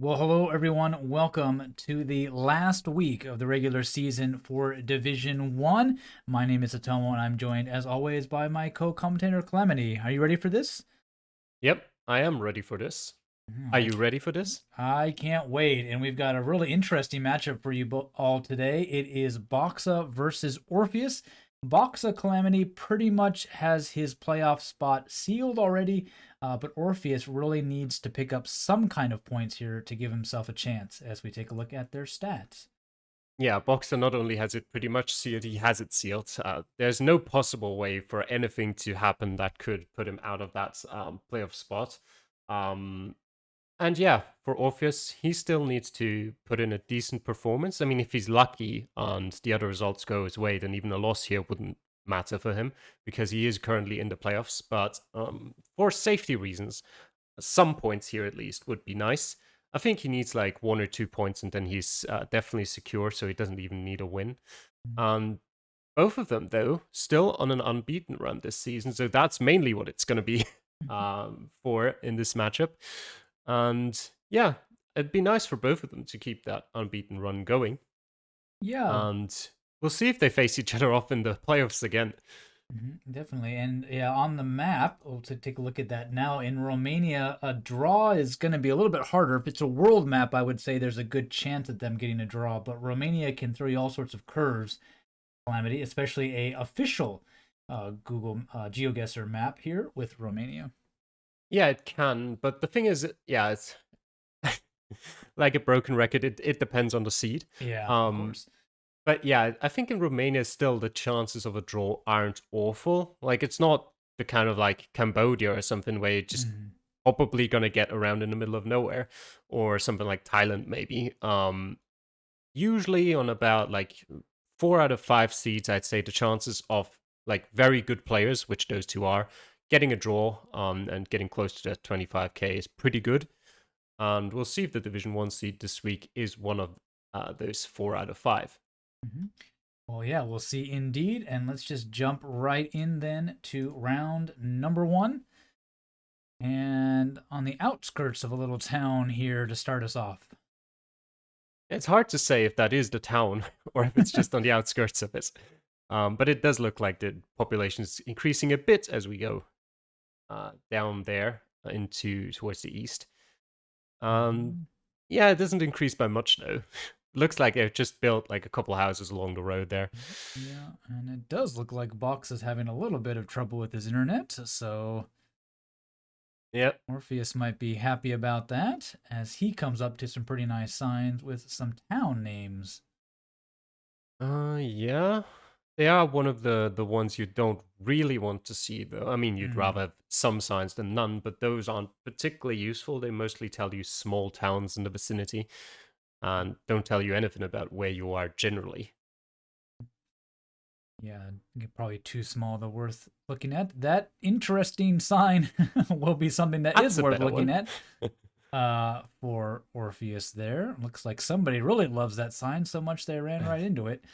Well, hello everyone. Welcome to the last week of the regular season for Division 1. My name is Atomo and I'm joined as always by my co-commentator Calamity. Are you ready for this? Yep, I am ready for this. Are I you ready for this? I can't wait, and we've got a really interesting matchup for you all today. It is BOKSA versus Orpheus. BOKSA Calamity pretty much has his playoff spot sealed already, but Orpheus really needs to pick up some kind of points here to give himself a chance as we take a look at their stats. Yeah, Boxer not only has it pretty much sealed, he has it sealed. There's no possible way for anything to happen that could put him out of that playoff spot. Um, and yeah, for Orpheus, he still needs to put in a decent performance. I mean, if he's lucky and the other results go his way, then even a loss here wouldn't matter for him because he is currently in the playoffs. But for safety reasons, some points here at least would be nice. I think he needs like 1 or 2 points and then he's definitely secure, so he doesn't even need a win. And both of them, though, still on an unbeaten run this season, so that's mainly what it's going to be for in this matchup. And yeah, it'd be nice for both of them to keep that unbeaten run going. Yeah, And we'll see if they face each other off in the playoffs again. definitely. And yeah, on the map, we'll take a look at that now. In Romania, a draw is going to be a little bit harder. If it's a world map, I would say there's a good chance at them getting a draw, but Romania can throw you all sorts of curves, Calamity, especially a official Google Geoguessr map here with Romania. Yeah, it can, but the thing is, yeah, it's like a broken record. It depends on the seed. Yeah, of Um, course. But yeah, I think in Romania still the chances of a draw aren't awful. Like it's not the kind of like Cambodia or something where you're just Mhm. probably gonna get around in the middle of nowhere, or something like Thailand maybe. Usually on about like 4 out of 5 seeds, I'd say the chances of like very good players, which those two are, getting a draw and getting close to the 25k is pretty good. And we'll see if the Division 1 seed this week is one of those 4 out of 5. Mhm. Well, yeah, we'll see indeed. And let's just jump right in then to round number one. And on the outskirts of a little town here to start us off. It's hard to say if that is the town or if it's just on the outskirts of it. But it does look like the population is increasing a bit as we go down there into towards the east. Mhm. Yeah, it doesn't increase by much though. Looks like they've just built like a couple houses along the road there. Yeah, and it does look like Box is having a little bit of trouble with his internet, so Yep. Orpheus might be happy about that as he comes up to some pretty nice signs with some town names. Yeah. They are one of the ones you don't really want to see though. I mean, you'd Mm. rather have some signs than none, but those aren't particularly useful. They mostly tell you small towns in the vicinity and don't tell you anything about where you are generally. Yeah, probably too small to worth looking at. That interesting sign will be something that is That's a worth better looking one. at for Orpheus there. Looks like somebody really loves that sign so much they ran right into it.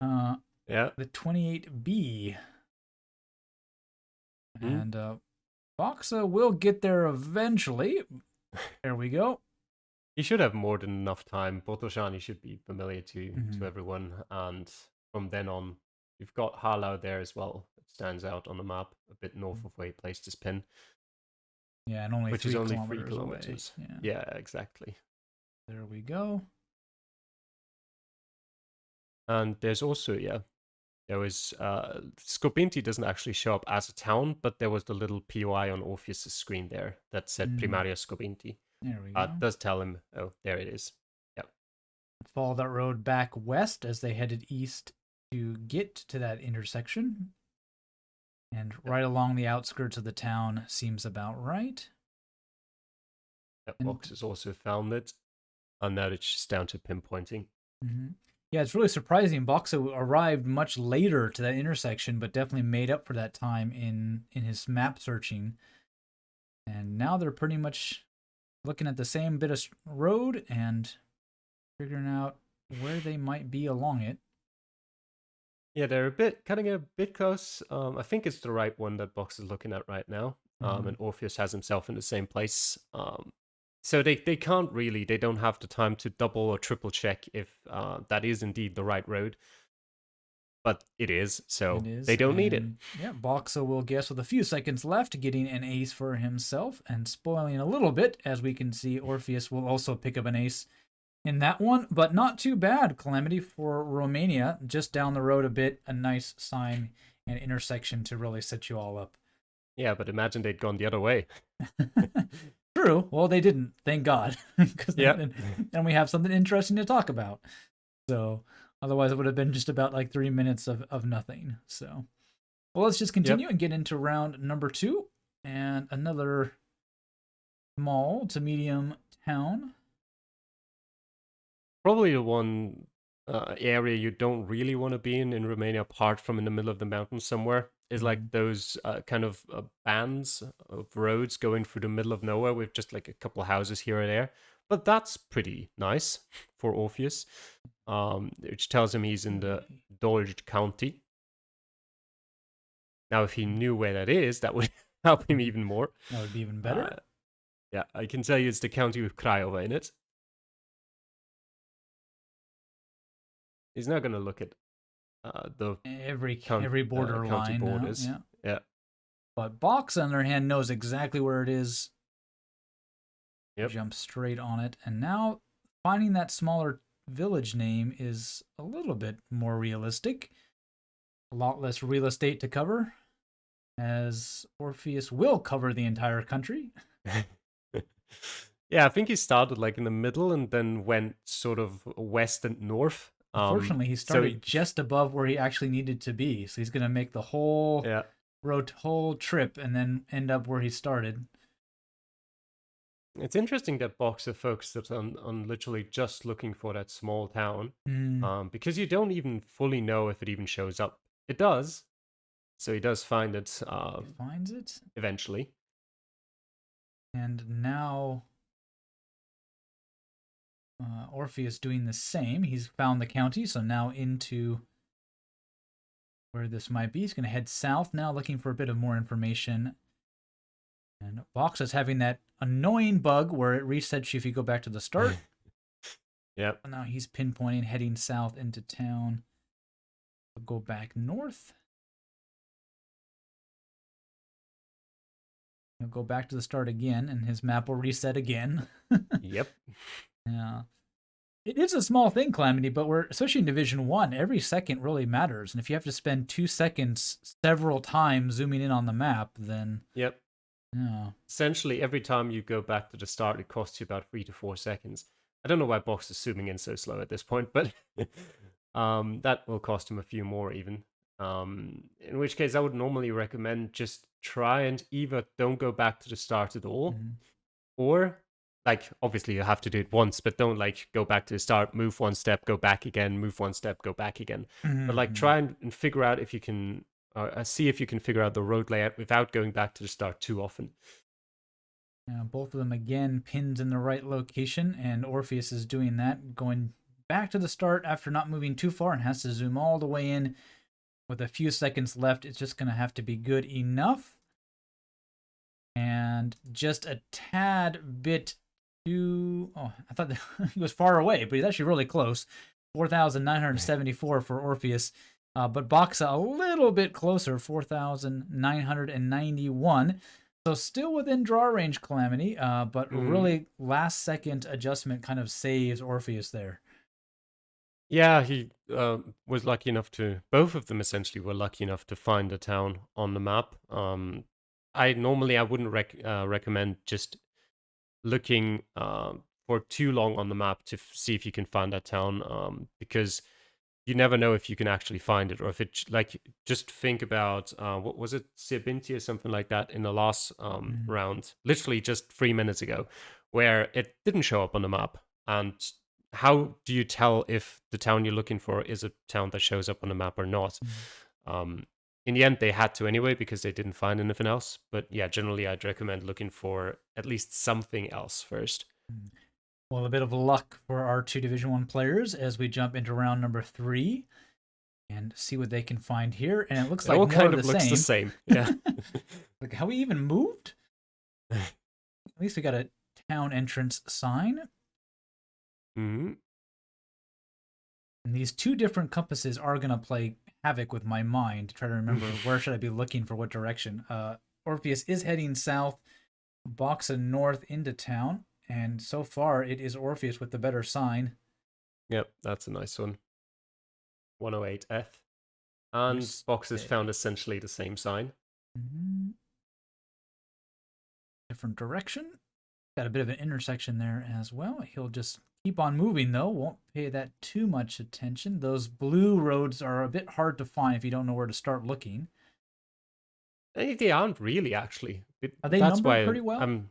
Uh, Yeah. the 28B. Mm. And Boxa will get there eventually. There we go. You should have more than enough time. Botoshani should be familiar to Mhm. everyone, and from then on, you've got Harlow there as well. It stands out on the map a bit north of where he placed his pin, Yeah, and only which is three only three kilometers away. kilometers. Yeah, Yeah, exactly. there we go. And there's also, yeah, there was Skopinti doesn't actually show up as a town, but there was the little POI on Orpheus's screen there that said Mm, Primaria Skopinti. there we It go. does tell him, oh, there it is. Yep. Follow that road back west as they headed east to get to that intersection. And Yep. right along the outskirts of the town seems about right. That And box has also found it, and now it's just down to pinpointing. mhm. Yeah, it's really surprising. Boxa arrived much later to that intersection, but definitely made up for that time in his map searching. And now they're pretty much looking at the same bit of road and figuring out where they might be along it. Yeah, they're a bit cutting a bit close. I think it's the right one that Box is looking at right now. Mm-hmm. And Orpheus has himself in the same place. So they can't really, they don't have the time to double or triple check if that is indeed the right road, but it is, It so is, they don't need it. and yeah, BOKSA will guess with a few seconds left, getting an ace for himself and spoiling a little bit. As we can see, Orpheus will also pick up an ace in that one, but not too bad. Calamity for Romania, just down the road a bit, a nice sign and intersection to really set you all up. Yeah, but imagine they'd gone the other way. True. Well, they didn't, thank God, because Yeah. then we have something interesting to talk about. So otherwise, it would have been just about like 3 minutes of nothing. So, well, let's just continue Yep. and get into round number 2 and another small to medium town. Probably the one area you don't really want to be in Romania, apart from in the middle of the mountains somewhere, is like those kind of bands of roads going through the middle of nowhere with just like a couple of houses here or there. But that's pretty nice for Orpheus, which tells him he's in the Dolj County. Now, if he knew where that is, that would help him even more. That would be even better. Yeah, I can tell you it's the county with Craiova in it. He's not going to look at the Every border county line now, borders. yeah. Yeah. But Box, on the other hand, knows exactly where it is. Yep. Jump straight on it. And now finding that smaller village name is a little bit more realistic. A lot less real estate to cover, as Orpheus will cover the entire country. Yeah, I think he started like in the middle and then went sort of west and north. Unfortunately, he started just above where he actually needed to be. So he's going to make the whole whole trip and then end up where he started. It's interesting that BOKSA focused on literally just looking for that small town, because you don't even fully know if it even shows up. It does, so he does find it. He finds it eventually, and now Orpheus doing the same. He's found the county, so now into where this might be. He's going to head south now, looking for a bit of more information. And Box is having that annoying bug where it resets you if you go back to the start. Yep. Now he's pinpointing, heading south into town. We'll go back north. He'll go back to the start again, and his map will reset again. Yep. Yeah. It is a small thing, Calamity, but we're, especially in Division 1, every second really matters. And if you have to spend 2 seconds several times zooming in on the map, then... Yep. Yeah. Essentially, every time you go back to the start, it costs you about 3 to 4 seconds. I don't know why Box is zooming in so slow at this point, but that will cost him a few more even. In which case, I would normally recommend just try and either don't go back to the start at all, or, like, obviously you have to do it once, but don't, like, go back to the start, move one step, go back again, move one step, go back again. But, like, try and figure out if you can... see if you can figure out the road layout without going back to the start too often. Both of them, again, pinned in the right location, and Orpheus is doing that, going back to the start after not moving too far and has to zoom all the way in. With a few seconds left, it's just going to have to be good enough. And just a tad bit too... Oh, I thought he was far away, but he's actually really close. 4,974 for Orpheus. But BOKSA a little bit closer, 4,991. So still within draw range, Calamity, but really last second adjustment kind of saves Orpheus there. Yeah, he was lucky enough to... Both of them essentially were lucky enough to find a town on the map. I wouldn't recommend just looking for too long on the map to see if you can find that town, because you never know if you can actually find it, or if it, like, just think about what was it, Sibinti or something like that in the last round, literally just 3 minutes ago, where it didn't show up on the map. And how do you tell if the town you're looking for is a town that shows up on the map or not? In the end, they had to anyway because they didn't find anything else. But yeah, generally, I'd recommend looking for at least something else first. Well, a bit of luck for our 2 Division 1 players as we jump into round number 3 and see what they can find here. And it looks like all more kind of of the looks same. the same. Yeah. Like, how we even moved? At least we got a town entrance sign. Mm-hmm. And these two different compasses are going to play havoc with my mind to try to remember where should I be looking for what direction. Orpheus is heading south, BOKSA north into town, and so far it is Orpheus with the better sign. Yep, that's a nice one. 108F. And BOKSA's found essentially the same sign. Mm-hmm. Different direction. Got a bit of an intersection there as well. He'll just keep on moving, though. Won't pay that too much attention. Those blue roads are a bit hard to find if you don't know where to start looking. They aren't really, actually. Are they that's numbered why pretty well?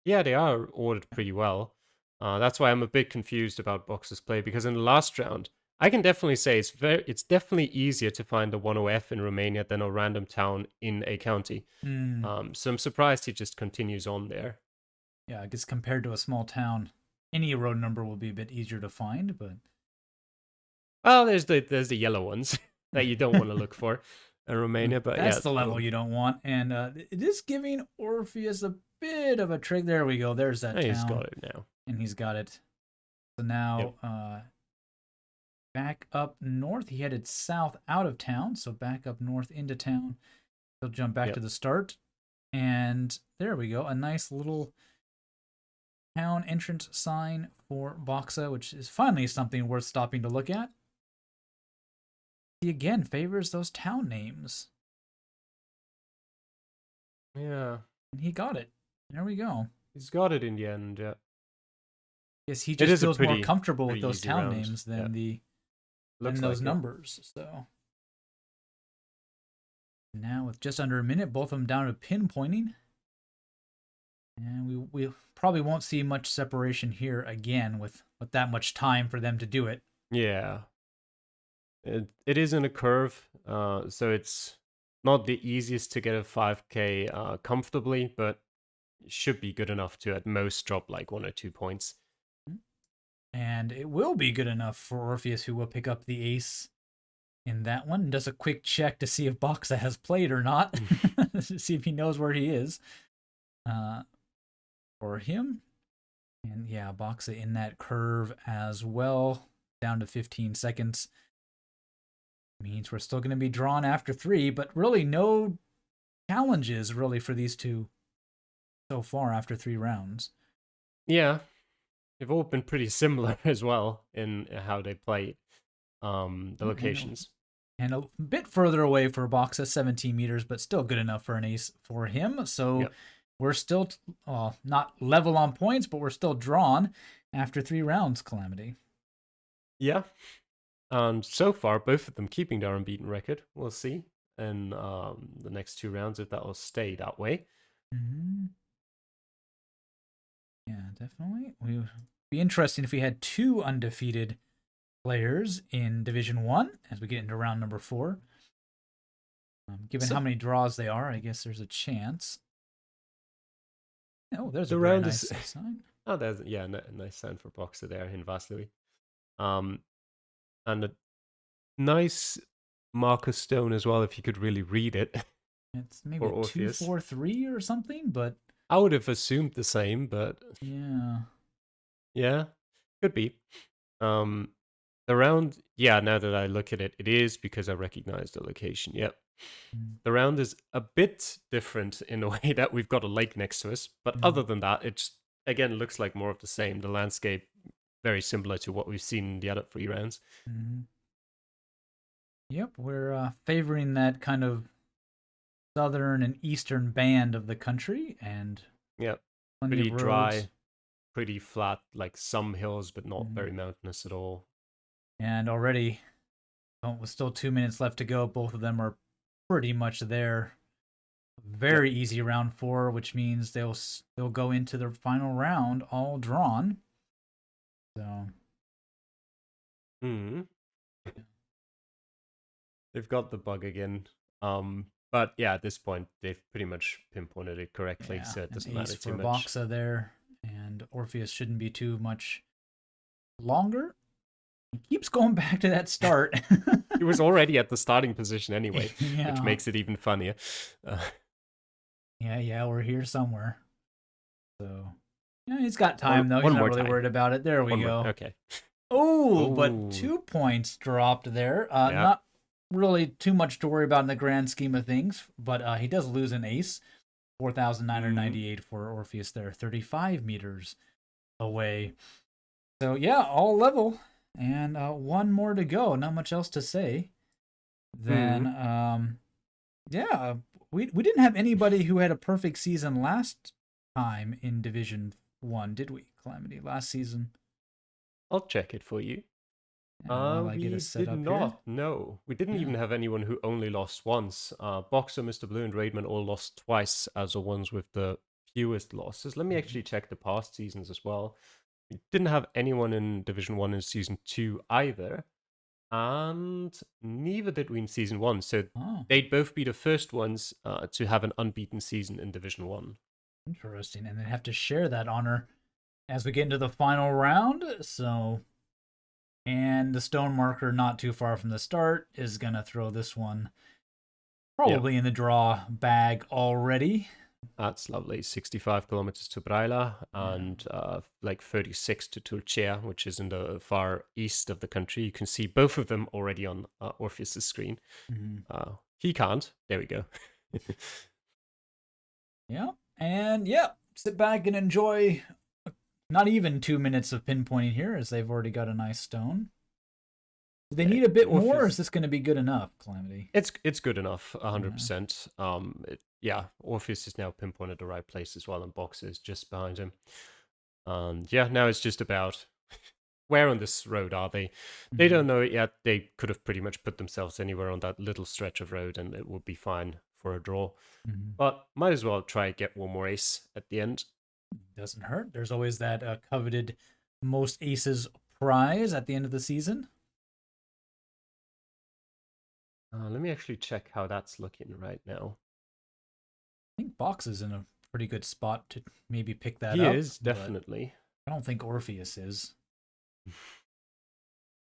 Yeah, they are ordered pretty well. That's why I'm a bit confused about BOKSA's play, because in the last round, I can definitely say it's definitely easier to find a 10F in Romania than a random town in a county. So I'm surprised he just continues on there. Yeah, I guess compared to a small town, any road number will be a bit easier to find, but well, there's the yellow ones that you don't want to look for in Romania, but that's yeah, the level you don't want. And it is giving Orpheus a bit of a trick. There we go. There's that town. He's got it now. And he's got it. So now back up north. He headed south out of town, so back up north into town. He'll jump back to the start. And there we go. A nice little town entrance sign for BOKSA, which is finally something worth stopping to look at. He again favors those town names. Yeah. And he got it. There we go. He's got it in the end, yeah. Yes, he just feels more comfortable with those town round. names than those numbers. So now with just under a minute, both of them down to pinpointing. And we probably won't see much separation here again with that much time for them to do it. Yeah. It is in a curve, so it's not the easiest to get a 5K comfortably, but it should be good enough to at most drop like 1 or 2 points. And it will be good enough for Orpheus, who will pick up the ace in that one. Does a quick check to see if BOKSA has played or not, to see if he knows where he is. For him. And yeah, BOKSA in that curve as well, down to 15 seconds. Means we're still going to be drawn after 3, but really no challenges really for these two so far after 3 rounds. Yeah, they've all been pretty similar as well in how they play the locations. And a bit further away for BOKSA, 17 meters, but still good enough for an ace for him. So we're still not level on points, but we're still drawn after 3 rounds, Calamity. Yeah. And so far, both of them keeping their unbeaten record. We'll see in the next 2 rounds if that will stay that way. Mm-hmm. Yeah, definitely. It would be interesting if we had 2 undefeated players in Division 1 as we get into round number 4. Given how many draws they are, I guess there's a chance. Oh, there's a very nice sign. Oh, there's a nice sign for BOKSA there in Vaslui. And a nice marker stone as well, if you could really read it. It's maybe 243 or something, but I would have assumed the same, but yeah, could be. The round, now that I look at it, it is because I recognize the location. Yep. The round is a bit different in a way that we've got a lake next to us, but other than that, it just, again, looks like more of the same. The landscape, very similar to what we've seen in the other 3 rounds. Yep, we're favoring that kind of southern and eastern band of the country, and pretty dry, pretty flat, like some hills, but not very mountainous at all. And already, with still 2 minutes left to go, both of them are pretty much there. Very easy round 4, which means they'll go into the final round all drawn. So. They've got the bug again. But yeah, at this point, they've pretty much pinpointed it correctly, so it doesn't matter too much. BOKSA there, and Orpheus shouldn't be too much longer. He keeps going back to that start. He was already at the starting position anyway, which makes it even funnier. Yeah, we're here somewhere. So, He's got time, though. He's one not more really time. worried about it. There we One go. more. Okay. Oh, but Ooh. 2 points dropped there. Yeah. Not really too much to worry about in the grand scheme of things, but he does lose an ace. 4,998 for Orpheus there, 35 meters away. So yeah, all level, and one more to go. Not much else to say. Then, yeah, we didn't have anybody who had a perfect season last time in Division 1, did we, Calamity? Last season? I'll check it for you. While I get We it set did up not. No, we didn't even Yeah. have anyone who only lost once. BOKSA, Mr. Blue, and Raidman all lost twice as the ones with the fewest losses. Let me actually check the past seasons as well. We didn't have anyone in Division 1 in Season 2 either. And neither did we in Season 1. So Oh, they'd both be the first ones to have an unbeaten season in Division 1. interesting. And they have to share that honor as we get into the final round. So, and the stone marker not too far from the start is going to throw this one probably in the draw bag already. That's lovely. 65 kilometers to Braila and like 36 to Tulcea, which is in the far east of the country. You can see both of them already on Orpheus's screen. He can't. There we go. Yeah. And yeah, sit back and enjoy not even 2 minutes of pinpointing here, as they've already got a nice stone. Do they need a bit more, or is this going to be good enough, Calamity? It's good enough, 100%. Yeah, Orpheus is now pinpointed the right place as well, and BOKSA is just behind him. And yeah, now it's just about where on this road are they? They don't know it yet. They could have pretty much put themselves anywhere on that little stretch of road, and it would be fine for a draw. But might as well try to get one more ace at the end. Doesn't hurt. There's always that coveted most aces prize at the end of the season. Let me actually check how that's looking right now. I think Box is in a pretty good spot to maybe pick that He up. He is, definitely. I don't think Orpheus is.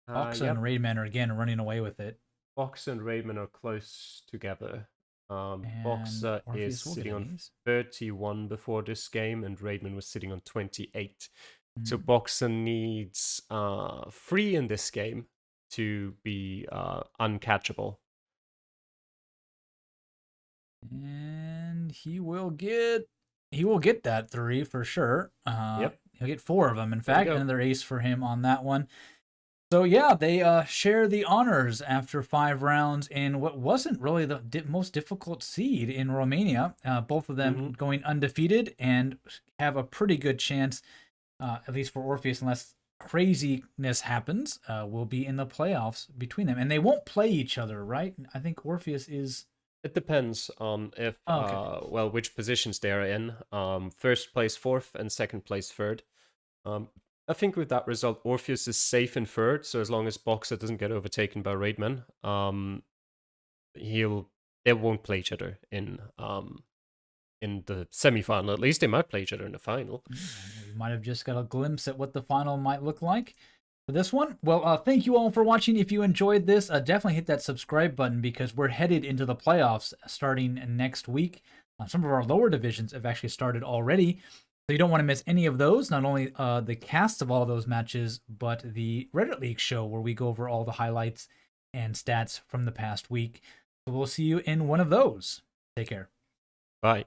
BOKSA and Raidman are again running away with it. BOKSA and Raidman are close together. BOKSA is sitting on 31 before this game, and Raidman was sitting on 28. So BOKSA needs 3 in this game to be uncatchable. And he will get that 3 for sure. He'll get 4 of them. In fact, another ace for him on that one. So yeah, they share the honors after 5 rounds in what wasn't really the most difficult seed in Romania. Both of them going undefeated and have a pretty good chance, at least for Orpheus, unless craziness happens, will be in the playoffs between them. And they won't play each other, right? I think Orpheus is... It depends on if, well, which positions they're in. First place 4th and second place 3rd. I think with that result, Orpheus is safe in 3rd, so as long as BOKSA doesn't get overtaken by Raidman, they won't play each other in the semi-final. At least they might play each other in the final. We might have just got a glimpse at what the final might look like for this one. Well, thank you all for watching. If you enjoyed this, definitely hit that subscribe button, because we're headed into the playoffs starting next week. Some of our lower divisions have actually started already. So you don't want to miss any of those, not only the casts of all those matches, but the Reddit League show where we go over all the highlights and stats from the past week. So we'll see you in one of those. Take care. Bye.